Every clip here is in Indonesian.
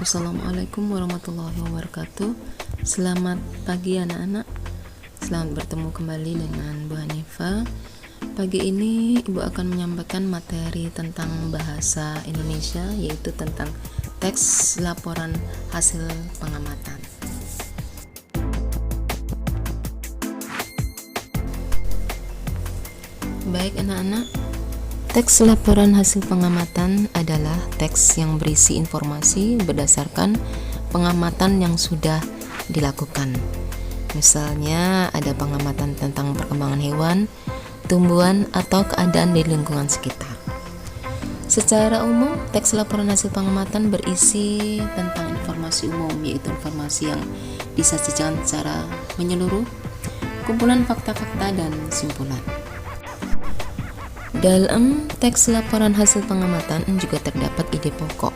Assalamualaikum warahmatullahi wabarakatuh. Selamat pagi anak-anak. Selamat bertemu kembali dengan Bu Hanifah. Pagi ini Ibu akan menyampaikan materi tentang bahasa Indonesia, yaitu tentang teks laporan hasil pengamatan. Baik anak-anak, teks laporan hasil pengamatan adalah teks yang berisi informasi berdasarkan pengamatan yang sudah dilakukan. Misalnya ada pengamatan tentang perkembangan hewan, tumbuhan, atau keadaan di lingkungan sekitar. Secara umum, teks laporan hasil pengamatan berisi tentang informasi umum, yaitu informasi yang disajikan secara menyeluruh, kumpulan fakta-fakta, dan simpulan. Dalam teks laporan hasil pengamatan juga terdapat ide pokok.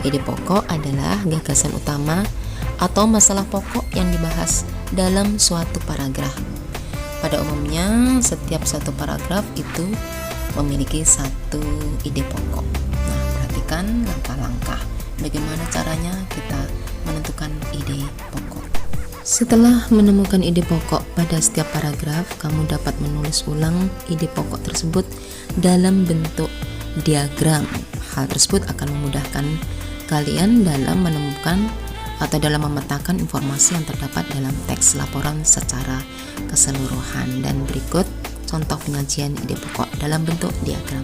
Ide pokok adalah gagasan utama atau masalah pokok yang dibahas dalam suatu paragraf. Pada umumnya, setiap satu paragraf itu memiliki satu ide pokok. Nah, perhatikan langkah-langkah bagaimana caranya kita menentukan ide pokok. Setelah menemukan ide pokok pada setiap paragraf, kamu dapat menulis ulang ide pokok tersebut dalam bentuk diagram. Hal tersebut akan memudahkan kalian dalam menemukan atau dalam memetakan informasi yang terdapat dalam teks laporan secara keseluruhan. Dan berikut contoh penyajian ide pokok dalam bentuk diagram.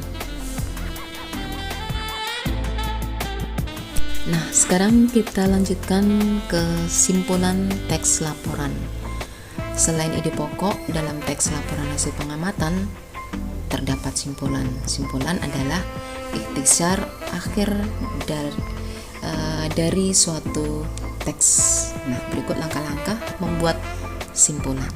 Nah, sekarang kita lanjutkan ke simpulan teks laporan. Selain ide pokok, dalam teks laporan hasil pengamatan terdapat simpulan. Simpulan adalah ikhtisar akhir dari suatu teks. Nah, berikut langkah-langkah membuat simpulan.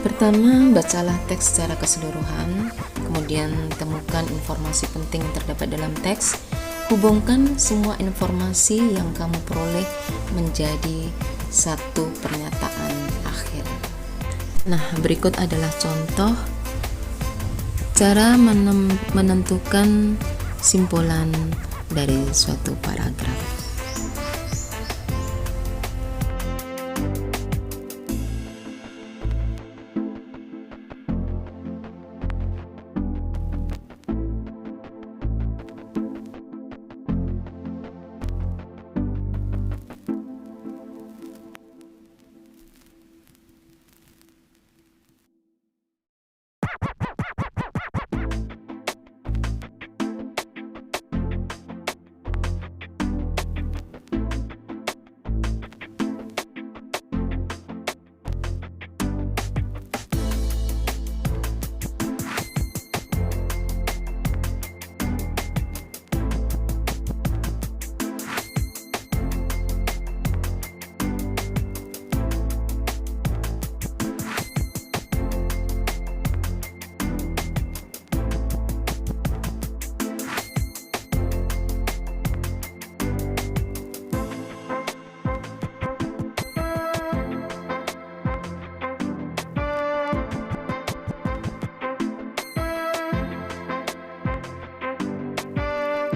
Pertama, bacalah teks secara keseluruhan, kemudian temukan informasi penting yang terdapat dalam teks. Hubungkan semua informasi yang kamu peroleh menjadi satu pernyataan akhir. Nah, berikut adalah contoh cara menentukan simpulan dari suatu paragraf.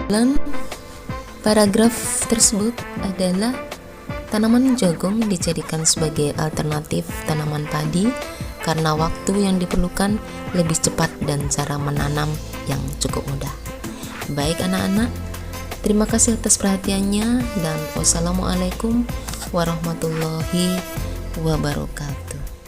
Dalam paragraf tersebut adalah tanaman jagung dijadikan sebagai alternatif tanaman padi karena waktu yang diperlukan lebih cepat dan cara menanam yang cukup mudah. Baik anak-anak, terima kasih atas perhatiannya dan wassalamualaikum warahmatullahi wabarakatuh.